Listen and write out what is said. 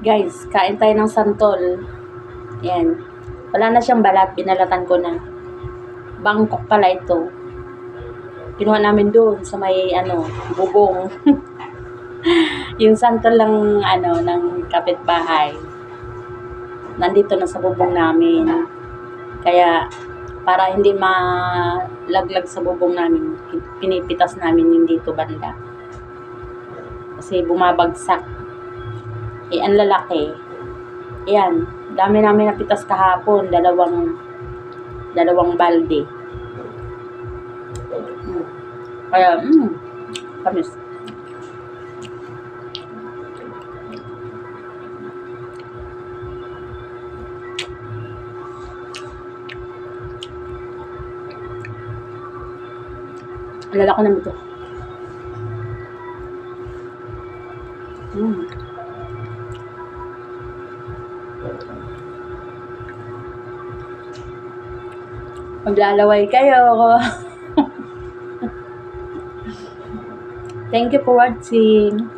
Guys, kain tayo ng santol. Yan. Wala na siyang balat, binalatan ko na. Bangkok pala ito. Kinuha namin doon sa may bubong. Yung santol lang ng kapitbahay. Nandito na sa bubong namin. Kaya para hindi malaglag sa bubong namin, pinipitas namin yung dito banda. Kasi bumabagsak. Ang lalaki. Ayan, dami namin napitas kahapon, dalawang balde. Kaya, kamis. Alala ko naman ito. Maglalaway kayo. Thank you for watching.